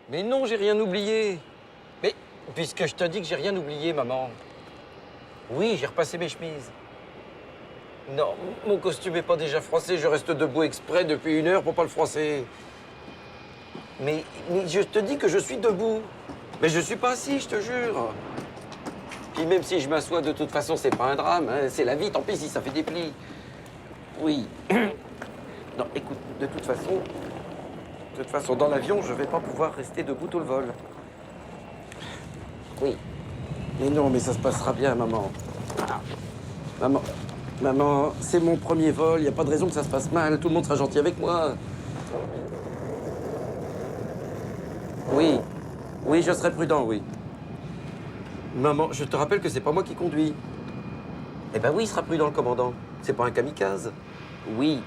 Mais non, j'ai rien oublié. Mais puisque je te dis que j'ai rien oublié, maman. Oui, j'ai repassé mes chemises. Non, mon costume est pas déjà froissé, je reste debout exprès depuis 1 heure pour pas le froisser. Mais je te dis que je suis debout. Mais je suis pas assis, je te jure. Puis même si je m'assois, de toute façon, c'est pas un drame, hein, c'est la vie, tant pis si ça fait des plis. Oui. Non, écoute, de toute façon, dans l'avion, je vais pas pouvoir rester debout tout le vol. Oui. Mais non, mais ça se passera bien, maman. Ah. Maman, c'est mon premier vol, y a pas de raison que ça se passe mal, tout le monde sera gentil avec moi. Oui. Oui, je serai prudent, oui. Maman, je te rappelle que c'est pas moi qui conduis. Eh ben oui, il sera prudent, le commandant. C'est pas un kamikaze. Oui.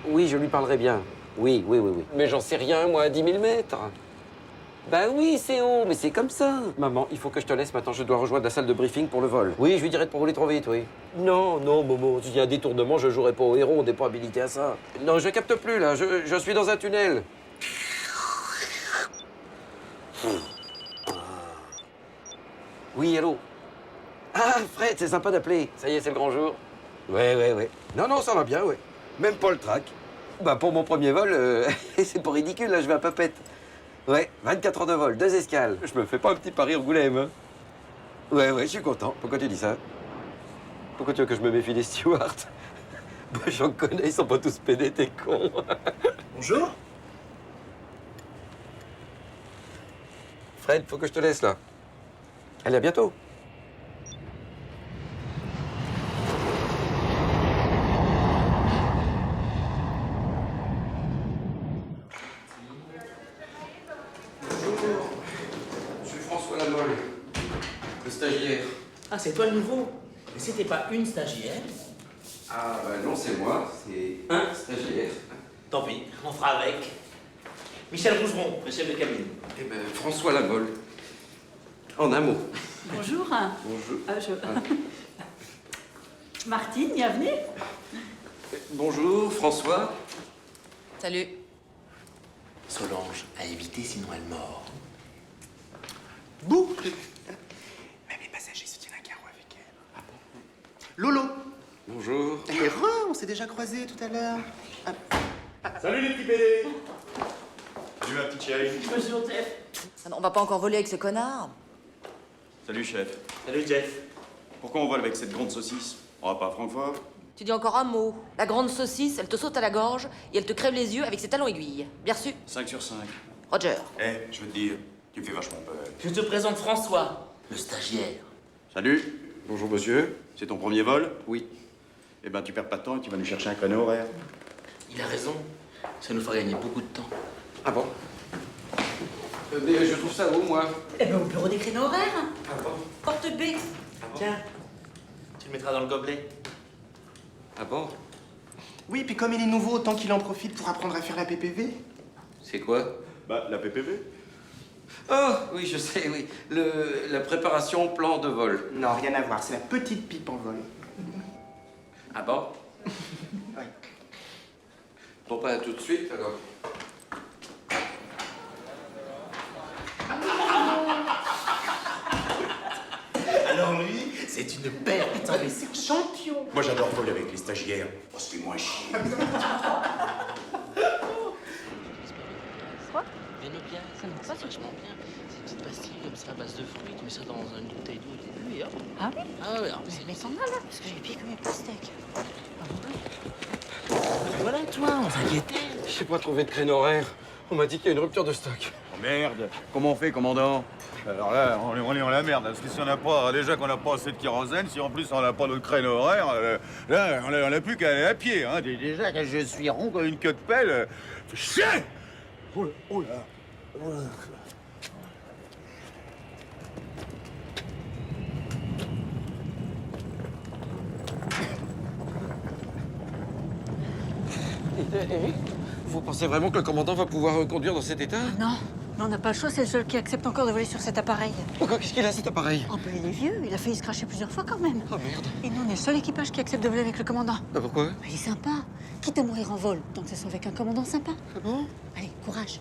Oui, je lui parlerai bien. Oui. Mais j'en sais rien, moi, à 10 000 mètres. Ben oui, c'est haut, mais c'est comme ça. Maman, il faut que je te laisse maintenant. Je dois rejoindre la salle de briefing pour le vol. Oui, je lui dirai de pas rouler trop vite, oui. Non, Momo, s'il y a un détournement, je jouerai pas au héros. On n'est pas habilité à ça. Non, je capte plus, là. Je suis dans un tunnel. Oui, allô? Ah, Fred, c'est sympa d'appeler. Ça y est, c'est le grand jour. Ouais. Non, ça va bien, ouais. Même pas le trac. Bah, pour mon premier vol, c'est pas ridicule, là, je vais à Papette. Ouais, 24 heures de vol, 2 escales. Je me fais pas un petit Paris-Angoulême, hein. Ouais, je suis content. Pourquoi tu dis ça? Pourquoi tu veux que je me méfie des stewards? Bah, j'en connais, ils sont pas tous pédés, t'es con. Bonjour. Fred, faut que je te laisse, là. Allez, à bientôt. Bonjour. Je suis François Lamolle, le stagiaire. Ah, c'est toi le nouveau? Mais c'était pas une stagiaire? Ah, bah non, c'est moi. C'est un stagiaire. Tant pis, on fera avec. Michel Rougeron, le chef de cabine. Eh ben, François Lamolle. En un mot. Bonjour. Bonjour. Martine, bienvenue. Bonjour, François. Salut. Solange, à éviter sinon elle mord. Bouh! Même les passagers se tiennent à carreau avec elle. Ah bon? Lolo! Bonjour. Mais on s'est déjà croisés tout à l'heure. Salut les petits PD. Salut ma petite chérie. Bonjour, Jeff. Ah non, on va pas encore voler avec ce connard. Salut chef. Salut Jeff. Pourquoi on vole avec cette grande saucisse? On va pas à Francfort? Tu dis encore un mot. La grande saucisse, elle te saute à la gorge et elle te crève les yeux avec ses talons aiguilles. Bien reçu? 5 sur 5. Roger. Je veux te dire, tu me fais vachement peur. Je te présente François, le stagiaire. Salut. Bonjour, monsieur. C'est ton premier vol? Oui. Eh ben tu perds pas de temps et tu vas nous chercher un créneau horaire. Il a raison. Ça nous fera gagner beaucoup de temps. Ah bon? Mais je trouve ça où, moi? Eh ben, au bureau des créneaux horaires. Ah bon? Porte B. Tiens, tu le mettras dans le gobelet. Ah bon? Oui, puis comme il est nouveau, autant qu'il en profite pour apprendre à faire la PPV. C'est quoi? Bah la PPV. Oh, oui, je sais, oui. La préparation plan de vol. Non, rien à voir, c'est la petite pipe en vol. Ah bon? Oui. Bon, pas tout de suite, alors. Alors lui, c'est une belle. Attends, mais c'est Champion. Moi j'adore voler avec les stagiaires. Oh, c'est moins chier. Quoi? Bien, ça marche pas vachement bien. C'est une petite pastille comme ça à base de fruits, tu mets ça dans une bouteille d'eau au début et hop. Ah oui? Ah ouais, alors c'est Mais sans mal, là, parce que j'ai piqué mes pastèques. Voilà toi, on s'inquiétait. J'ai pas trouvé de créneau horaire. On m'a dit qu'il y a une rupture de stock. Oh merde. Comment on fait, commandant? Alors là, on est en la merde. Parce que si on n'a pas, déjà qu'on n'a pas assez de kérosène, si en plus on n'a pas notre créneau horaire, là, on n'a plus qu'à aller à pied. Hein. Déjà que je suis rond comme une queue de pelle, fait chier. Oh là, oh là. Oh là. Vous pensez vraiment que le commandant va pouvoir conduire dans cet état? Non, mais on n'a pas le choix, c'est le seul qui accepte encore de voler sur cet appareil. Pourquoi? Qu'est-ce qu'il a, cet appareil? Oh, ben, il est vieux, il a failli se cracher plusieurs fois quand même. Oh merde. Et nous, on est le seul équipage qui accepte de voler avec le commandant. Bah pourquoi? Mais il est sympa. Quitte à mourir en vol, tant que ce soit avec un commandant sympa. Ah bon? Allez, courage.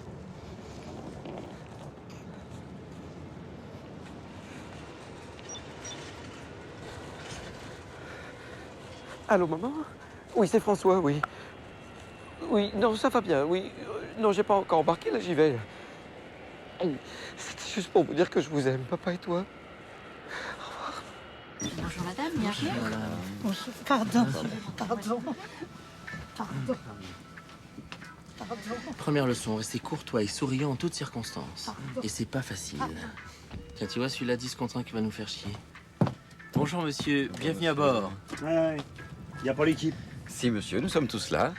Allô, maman? Oui, c'est François, oui. Oui, non, ça va bien, oui. Non, j'ai pas encore embarqué, là, j'y vais. C'était juste pour vous dire que je vous aime, papa et toi. Bonjour madame, bienvenue. Bonjour. Pardon. Pardon. Première leçon, rester courtois et souriant en toutes circonstances. Et c'est pas facile. Tiens, tu vois celui-là discontent qui va nous faire chier. Bonjour monsieur, bienvenue à bord. Ouais, y a pas l'équipe. Si, monsieur, nous sommes tous là.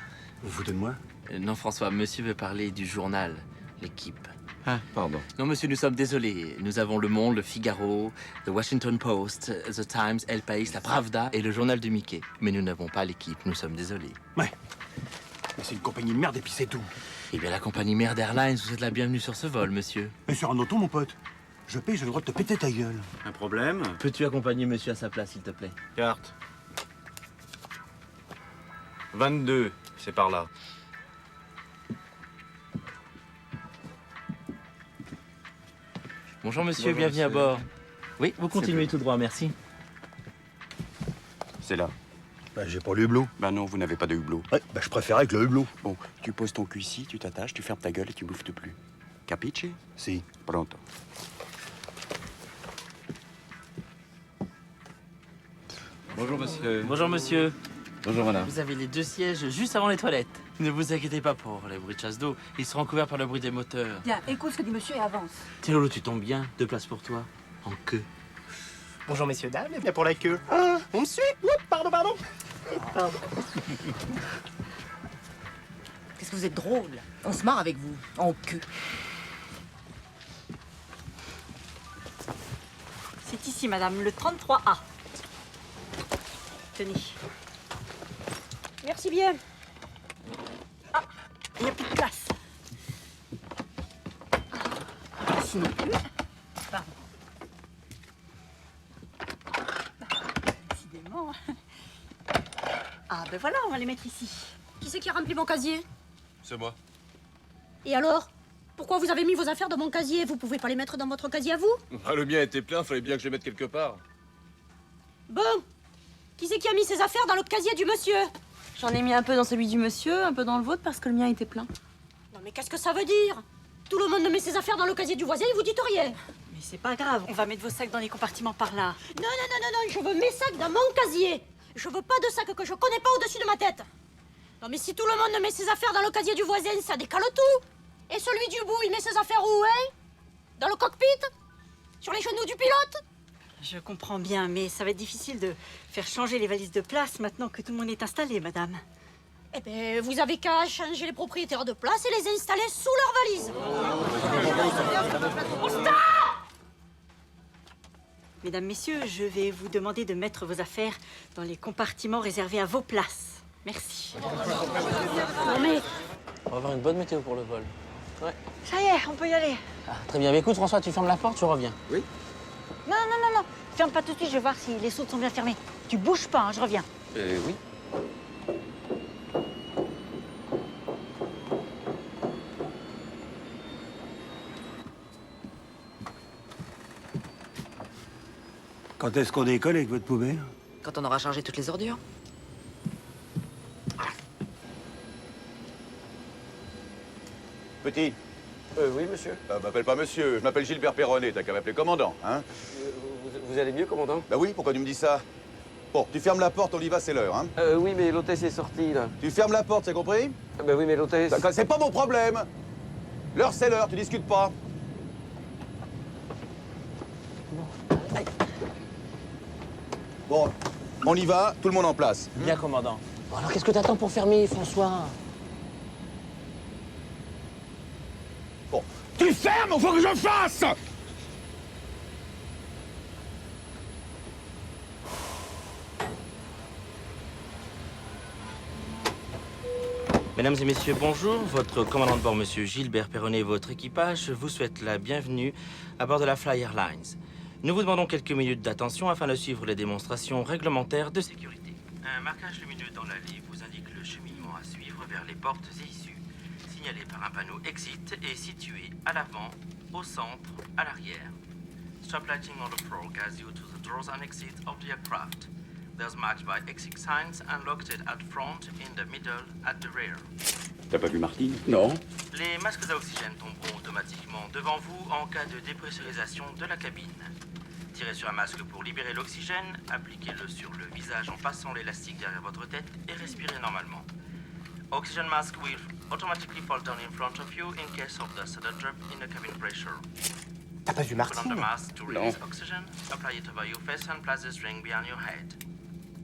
Vous foutez de moi? Non François, monsieur veut parler du journal, l'équipe. Ah, pardon. Non monsieur, nous sommes désolés. Nous avons Le Monde, Le Figaro, The Washington Post, The Times, El País, La Pravda et le journal de Mickey. Mais nous n'avons pas l'équipe, nous sommes désolés. Ouais. Mais c'est une compagnie de merde et puis c'est tout. Eh bien la compagnie Merde Airlines, vous êtes la bienvenue sur ce vol, monsieur. Mais sur un auto, mon pote. Je paye, j'ai le droit de te péter ta gueule. Un problème? Peux-tu accompagner monsieur à sa place, s'il te plaît? Carte. 22, c'est par là. Bonjour monsieur, Bonjour, bienvenue à monsieur. bord. Oui, vous continuez tout droit, merci. C'est là. Bah, j'ai pas le hublot. Bah non, vous n'avez pas de hublot. Ouais, bah, je préfère avec le hublot. Bon, tu poses ton cul ici, tu t'attaches, tu fermes ta gueule et tu bouffes plus. Capiche? Si. Pronto. Bonjour, monsieur. Bonjour monsieur. Bonjour, madame. Vous avez les 2 sièges juste avant les toilettes. Ne vous inquiétez pas pour les bruits de chasse d'eau. Ils seront couverts par le bruit des moteurs. Bien, écoute ce que dit monsieur et avance. Tiens Lolo, tu tombes bien. 2 places pour toi. En queue. Bonjour messieurs, dames, bienvenue pour la queue. Ah, on me suit? Oups, pardon, pardon. Qu'est-ce que vous êtes drôle. On se marre avec vous, en queue. C'est ici madame, le 33A. Tenez. Merci bien. Ah, il n'y a plus de place. Ici non plus. Pardon. Décidément. Ah ben voilà, on va les mettre ici. Qui c'est qui a rempli mon casier? C'est moi. Et alors? Pourquoi vous avez mis vos affaires dans mon casier? Vous pouvez pas les mettre dans votre casier à vous? Ah, le mien était plein, fallait bien que je les mette quelque part. Bon. Qui c'est qui a mis ses affaires dans le casier du monsieur? J'en ai mis un peu dans celui du monsieur, un peu dans le vôtre parce que le mien était plein. Non mais qu'est-ce que ça veut dire? Tout le monde met ses affaires dans le casier du voisin et vous dites rien. Mais c'est pas grave, on va mettre vos sacs dans les compartiments par là. Non, non, non, non, non, je veux mes sacs dans mon casier. Je veux pas de sacs que je connais pas au-dessus de ma tête. Non mais si tout le monde met ses affaires dans le casier du voisin, ça décale tout. Et celui du bout, il met ses affaires où, hein? Dans le cockpit? Sur les genoux du pilote? Je comprends bien, mais ça va être difficile de faire changer les valises de place maintenant que tout le monde est installé, madame. Eh ben, vous avez qu'à changer les propriétaires de place et les installer sous leurs valises. Mesdames, messieurs, je vais vous demander de mettre vos affaires dans les compartiments réservés à vos places. Merci. Non mais, On va avoir une bonne météo pour le vol. Ouais. Ça y est, on peut y aller. Ah, très bien. Mais écoute François, tu fermes la porte, tu reviens. Oui. Non, non, non, non. Ferme pas tout de suite, je vais voir si les sautes sont bien fermées. Tu bouges pas, hein, je reviens. Oui. Quand est-ce qu'on décolle avec votre poubelle? Quand on aura chargé toutes les ordures. Petit, Oui, monsieur. m'appelle pas monsieur, je m'appelle Gilbert Perronnet, t'as qu'à m'appeler commandant, hein? Vous allez mieux, commandant? Bah oui, pourquoi tu me dis ça? Bon, tu fermes la porte, on y va, c'est l'heure, hein? Oui, mais l'hôtesse est sortie, là. Tu fermes la porte, c'est compris? Ben oui, mais l'hôtesse... D'accord, c'est pas mon problème! L'heure, c'est l'heure, tu discutes pas. Bon, on y va, tout le monde en place. Bien commandant. Bon, alors qu'est-ce que t'attends pour fermer, François? Bon, tu fermes, faut que je fasse! Mesdames et messieurs, bonjour. Votre commandant de bord, monsieur Gilbert Perronnet et votre équipage vous souhaitent la bienvenue à bord de la Fly Airlines. Nous vous demandons quelques minutes d'attention afin de suivre les démonstrations réglementaires de sécurité. Un marquage lumineux dans l'allée vous indique le cheminement à suivre vers les portes et issues, signalé par un panneau Exit et situé à l'avant, au centre, à l'arrière. Stop lighting on the floor guides you to the doors and exits of the aircraft. There's marked by exit signs and located at front, in the middle, at the rear. T'as pas vu Martine? Non. Les masques à oxygène tomberont automatiquement devant vous en cas de dépressurisation de la cabine. Tirez sur un masque pour libérer l'oxygène, appliquez-le sur le visage en passant l'élastique derrière votre tête et respirez normalement. Oxygen mask will automatically fall down in front of you in case of the sudden drop in the cabin pressure. T'as pas vu Put on the Martine? mask to release oxygen, apply it over your face and place the string behind your head.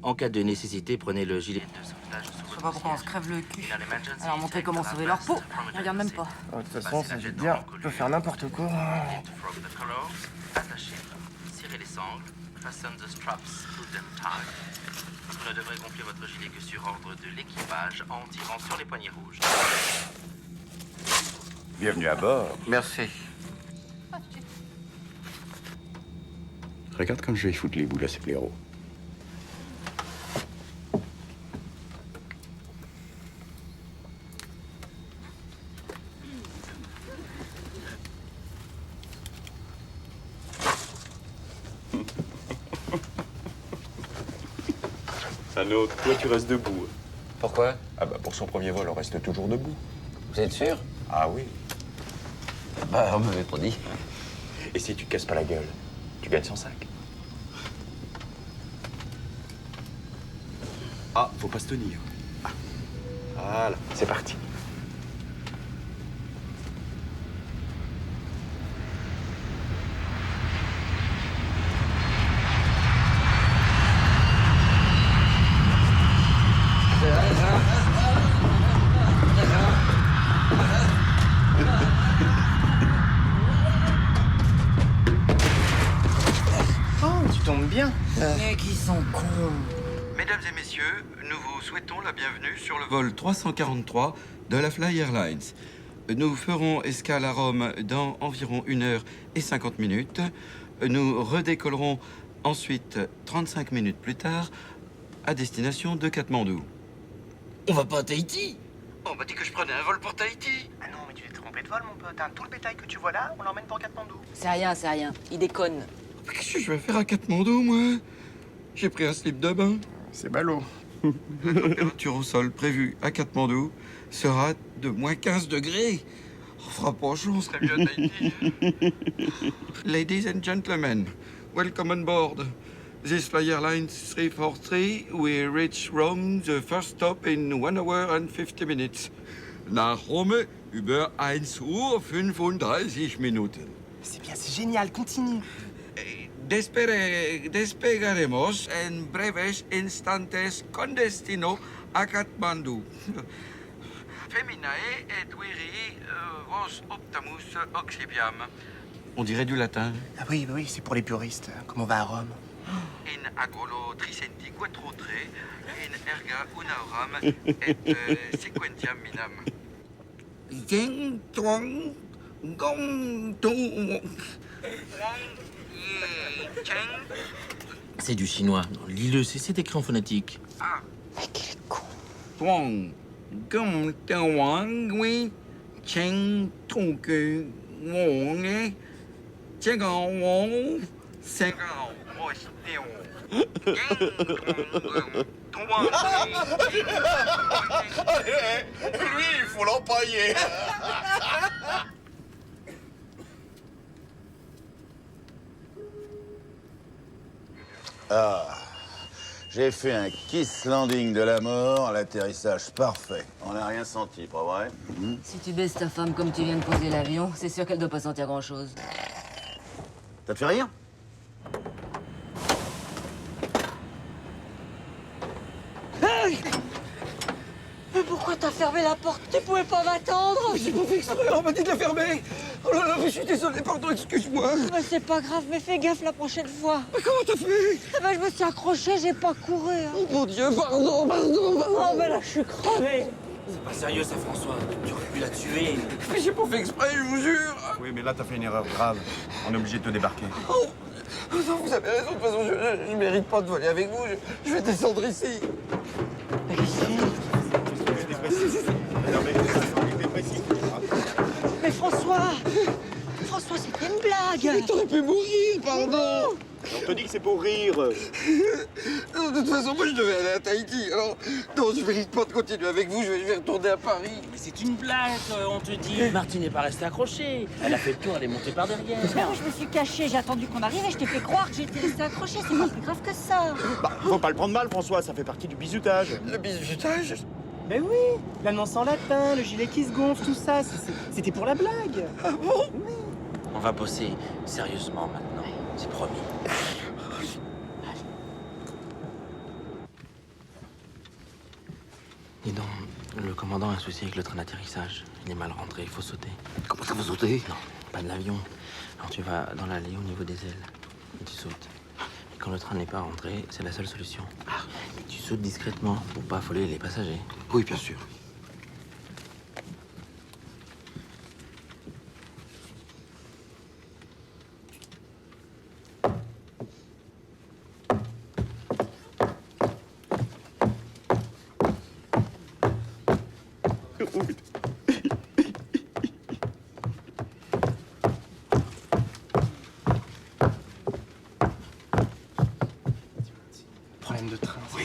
En cas de nécessité, prenez le gilet de sauvetage sur Je sais votre pas pourquoi on se siège. crève le cul. In an emergency, Alors montrer take comment the sauver leur last peau. from Ils regardent même pas. De toute façon, ça veut dire on peut faire n'importe quoi. From the colors, attachez, serrez les sangles, fasten the straps to them tight. Vous ne devrez gonfler votre gilet que sur ordre de l'équipage en tirant sur les poignées rouges. Bienvenue à bord. Merci. Regarde comme je vais foutre les boules à ces blaireaux. Sanote, toi tu restes debout. Pourquoi? Ah bah pour son premier vol, on reste toujours debout. Vous êtes sûr? Ah oui. Bah, on m'avait pas dit. Et si tu te casses pas la gueule, tu gagnes 105. Ah, faut pas se tenir. Ah. Voilà, c'est parti. Oh, tu tombes bien. Mais qui sont cons. Mesdames et messieurs, nous vous souhaitons la bienvenue sur le vol 343 de la Fly Airlines. Nous ferons escale à Rome dans environ 1h50. Nous redécollerons ensuite 35 minutes plus tard à destination de Katmandou. On va pas à Tahiti? On m'a dit que je prenais un vol pour Tahiti. Ah non, mais tu t'es trompé de vol, mon pote. Hein. Tout le bétail que tu vois là, on l'emmène pour Katmandou. C'est rien, c'est rien. Il déconne. Qu'est-ce que je vais faire à Katmandou, moi? J'ai pris un slip de bain. C'est ballot. La température au sol prévue à Katmandou sera de moins 15 degrés. On fera pas chaud, on serait mieux à Tahiti. Ladies and gentlemen, welcome on board. This Fly Airlines 343 will reach Rome the first stop in 1 hour and 50 minutes. Nach Rome über 1 Uhr 35 Minuten. C'est bien, c'est génial, continue. Despegaremos en breves instantes con destino a Katmandou. Feminae et viri vos optamus occipiam. On dirait du latin. Ah oui, bah oui, c'est pour les puristes. Comme on va à Rome. In agrolo tricenti quattro tre, in erga una oram et sequentiam minam. Ding tong gong tong. C'est du chinois. Lis-le, c'est écrit en phonétique. Mais quel con. Tuang gong tawang oui cheng tong que wong cheng wong seng wo stiao. Lui, il faut l'empailler. Ah, j'ai fait un kiss landing de la mort, l'atterrissage parfait. On n'a rien senti, pas vrai? Si tu baisses ta femme comme tu viens de poser l'avion, c'est sûr qu'elle doit pas sentir grand-chose. Ça te fait rire? Mais pourquoi t'as fermé la porte? Tu pouvais pas m'attendre? J'ai pas fait exprès, on m'a dit de la fermer. Oh là là, mais je suis désolé, pardon, excuse-moi. Bah, c'est pas grave, mais fais gaffe la prochaine fois. Mais comment t'as fait? Ah bah, je me suis accrochée, j'ai pas couru. Hein. Oh mon Dieu, pardon. Oh, mais là, je suis crevée. C'est pas sérieux ça, François. Tu aurais pu la tuer. Mais j'ai pas fait exprès, je vous jure. Oui, mais là, t'as fait une erreur grave. On est obligé de te débarquer. Oh, non, vous avez raison, de toute façon, je mérite pas de voler avec vous. Je vais descendre ici. Mais qu'est-ce que c'est? Mais François! François, c'était une blague! Mais t'aurais pu mourir, pardon. On te dit que c'est pour rire. Non, de toute façon, moi, je devais aller à Tahiti. Alors, non, je mérite pas de continuer avec vous. Je vais retourner à Paris. Mais c'est une blague, on te dit. Martine n'est pas restée accrochée. Elle a fait le tour, elle est montée par derrière. Moi, je me suis cachée, j'ai attendu qu'on arrive et je t'ai fait croire que j'étais restée accrochée. C'est pas plus grave que ça. Bah, faut pas le prendre mal, François, ça fait partie du bisutage. Le bisutage? Mais oui, l'annonce en latin, le gilet qui se gonfle, tout ça, c'était pour la blague. Ah bon? On va bosser sérieusement maintenant, c'est promis. Dis donc, le commandant a un souci avec le train d'atterrissage. Il est mal rentré, il faut sauter. Comment ça, vous sautez? Non, pas de l'avion. Alors tu vas dans l'allée au niveau des ailes et tu sautes. Et quand le train n'est pas rentré, c'est la seule solution. Et tu sautes discrètement pour pas affoler les passagers. Oui, bien sûr. Problème de train, oui.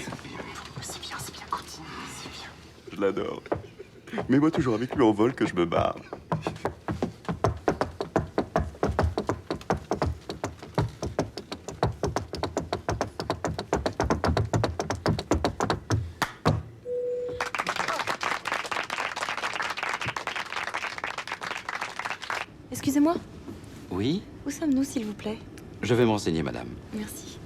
C'est bien, continue, c'est bien. Je l'adore. Mais moi, toujours avec lui en vol que je me barre. Excusez-moi, Oui, où sommes-nous, s'il vous plaît? je vais me renseigner, madame. Merci.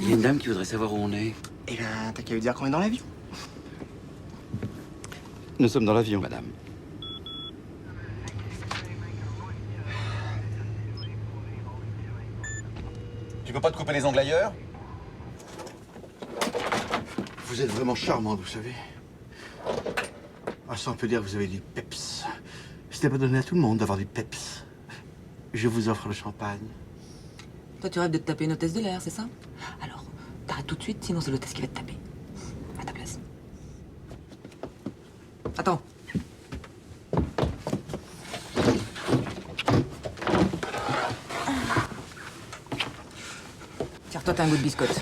Il y a une dame qui voudrait savoir où on est. Eh ben, t'as qu'à lui dire qu'on est dans l'avion. Nous sommes dans l'avion, madame. Tu peux pas te couper les ongles ailleurs? Vous êtes vraiment charmante, vous savez. Ah, ça, on peut dire que vous avez du peps. C'était pas donné à tout le monde d'avoir du peps. Je vous offre le champagne. Toi, tu rêves de te taper une hôtesse de l'air, c'est ça? Alors, t'arrêtes tout de suite, sinon c'est l'hôtesse qui va te taper. À ta place. Attends. Tire-toi, t'as un goût de biscotte.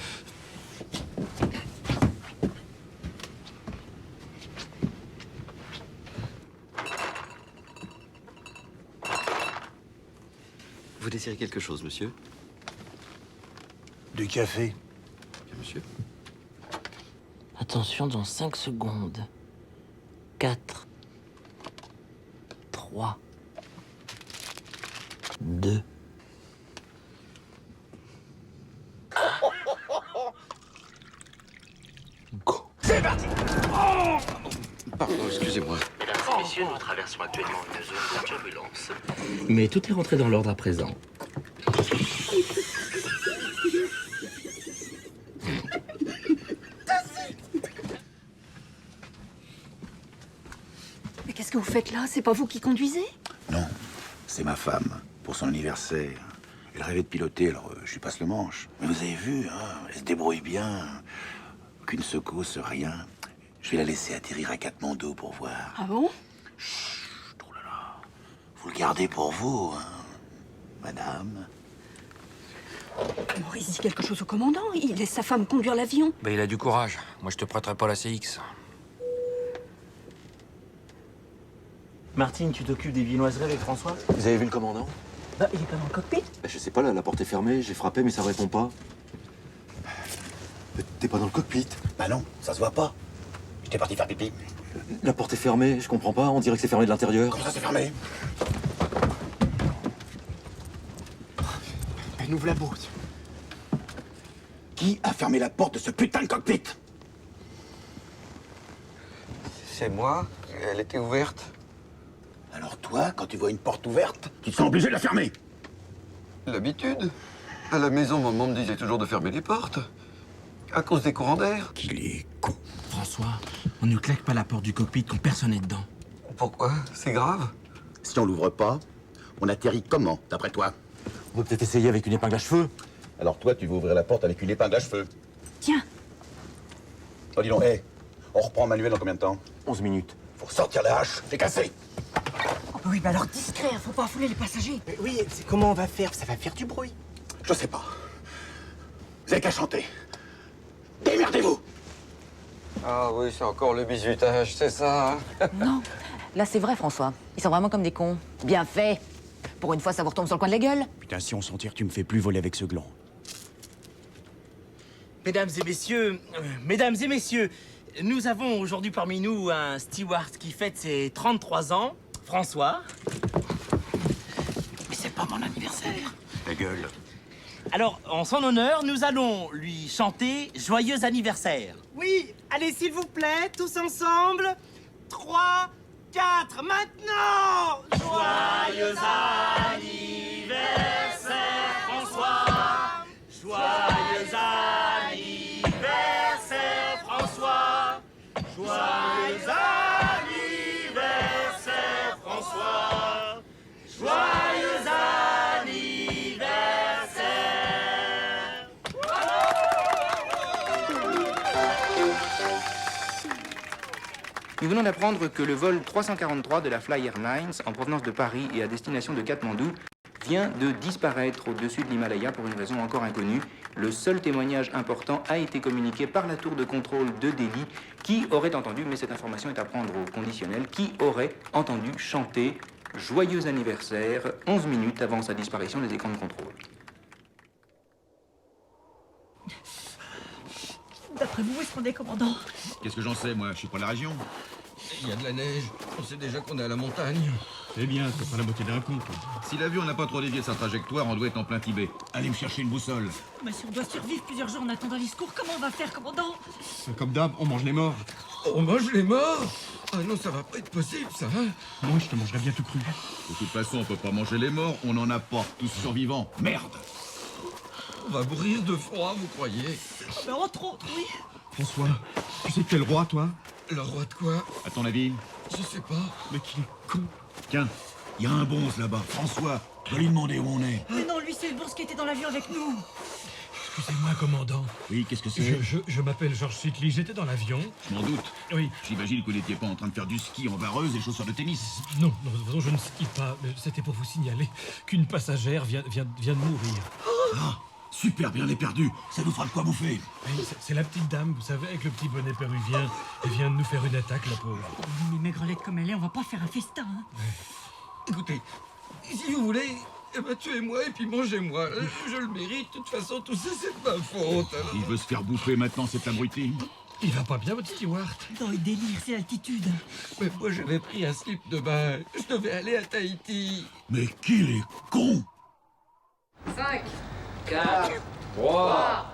Vous désirez quelque chose, monsieur? Du café. Bien, monsieur. Attention, dans 5 secondes. 4, 3, 2. Go. C'est parti! Oh! Pardon, excusez-moi. Mesdames et messieurs, nous traversons actuellement une zone de turbulence. Mais tout est rentré dans l'ordre à présent. Mais qu'est-ce que vous faites là? C'est pas vous qui conduisez? Non, c'est ma femme, pour son anniversaire. Elle rêvait de piloter, alors je lui passe le manche. Mais vous avez vu, hein, elle se débrouille bien. Aucune secousse, rien. Je vais la laisser atterrir à Katmandou pour voir. Ah bon? Chut, oh là là. Vous le gardez pour vous, hein, madame. Maurice dit quelque chose au commandant. Il laisse sa femme conduire l'avion. Ben, il a du courage. Moi, je te prêterai pas la CX. Martine, tu t'occupes des viennoiseries avec François? Vous avez vu le commandant? Bah, il est pas dans le cockpit. Je sais pas, là, la porte est fermée. J'ai frappé, mais ça répond pas. T'es pas dans le cockpit? Bah non, ça se voit pas. J'étais parti faire pipi. La porte est fermée, je comprends pas. On dirait que c'est fermé de l'intérieur. Comment ça, c'est fermé? Elle ouvre la bourse. Qui a fermé la porte de ce putain de cockpit? C'est moi. Elle était ouverte. Alors toi, quand tu vois une porte ouverte, tu te sens obligé de la fermer. L'habitude. À la maison, maman me disait toujours de fermer les portes. À cause des courants d'air. Qu'il est con. François, on ne claque pas la porte du cockpit quand personne n'est dedans. Pourquoi? C'est grave? Si on l'ouvre pas, on atterrit comment, d'après toi? On peut peut-être essayer avec une épingle à cheveux. Alors toi, tu veux ouvrir la porte avec une épingle à cheveux. Tiens. Oh, dis donc, hé, on reprend Manuel dans combien de temps? 11 minutes. Faut sortir la hache, c'est cassé. Oh, bah oui, bah alors discret, faut pas affouler les passagers. Mais oui, c'est comment on va faire? Ça va faire du bruit. Je sais pas. Vous avez qu'à chanter. Démerdez-vous. Ah oui, c'est encore le bizutage, c'est ça, hein? Non, là c'est vrai, François. Ils sont vraiment comme des cons. Bien fait. Pour une fois, ça vous retombe sur le coin de la gueule. Putain, si on s'en tire, tu me fais plus voler avec ce gland. Mesdames et messieurs, nous avons aujourd'hui parmi nous un steward qui fête ses 33 ans, François. Mais c'est pas mon anniversaire. Ta gueule. Alors, en son honneur, nous allons lui chanter Joyeux anniversaire. Oui, allez, s'il vous plaît, tous ensemble. 3, 4, maintenant! Joyeux anniversaire, François. Joyeux anniversaire, François. Joyeux anniversaire, François. Joyeux anniversaire. Nous venons d'apprendre que le vol 343 de la Fly Airlines en provenance de Paris et à destination de Katmandou vient de disparaître au-dessus de l'Himalaya pour une raison encore inconnue. Le seul témoignage important a été communiqué par la tour de contrôle de Delhi qui aurait entendu, mais cette information est à prendre au conditionnel, qui aurait entendu chanter « Joyeux anniversaire » 11 minutes avant sa disparition des écrans de contrôle. D'après vous, où est-ce qu'on est, commandant? Qu'est-ce que j'en sais, moi? Je suis pas de la région. Il y a de la neige. On sait déjà qu'on est à la montagne. C'est bien, c'est pas la moitié d'un coup. Si l'avion n'a pas trop dévié sa trajectoire, on doit être en plein Tibet. Allez me chercher une boussole. Mais si on doit survivre plusieurs jours en attendant les secours, comment on va faire, commandant? Comme d'hab, on mange les morts. On mange les morts? Ah non, ça va pas être possible, ça, hein? Moi, je te mangerais bien tout cru. De toute façon, on peut pas manger les morts, on en a pas, tous survivants. Merde! On va mourir de froid, vous croyez? Mais entre autres, oui. François, tu sais que t'es le roi, toi? Le roi de quoi? À ton avis? Je sais pas. Mais qui est con. Tiens, il y a un bonze là-bas. François, va lui demander où on est. Mais non, lui, c'est le bourse qui était dans l'avion avec nous. Excusez-moi, commandant. Oui, qu'est-ce que c'est? Je m'appelle Georges Sitley, j'étais dans l'avion. Je m'en doute. Oui. J'imagine que vous n'étiez pas en train de faire du ski en vareuse et chaussures de tennis. Non, de toute façon, je ne skie pas. Mais c'était pour vous signaler qu'une passagère vient de mourir. Ah, super, bien, elle est perdue. Ça nous fera de quoi bouffer. Oui, c'est la petite dame, vous savez, avec le petit bonnet péruvien. Elle vient de nous faire une attaque, la pauvre. Mais maigrelette comme elle est, on va pas faire un festin, hein. Écoutez, si vous voulez, eh ben, tuez-moi et puis mangez-moi. Je le mérite. De toute façon, tout ça, c'est de ma faute. Alors. Il veut se faire bouffer maintenant, cet abruti. Il va pas bien, votre steward? Non, il délire, c'est l'altitude. Mais moi, j'avais pris un slip de bain. Je devais aller à Tahiti. Mais qu'il est con! 5, 4, 3,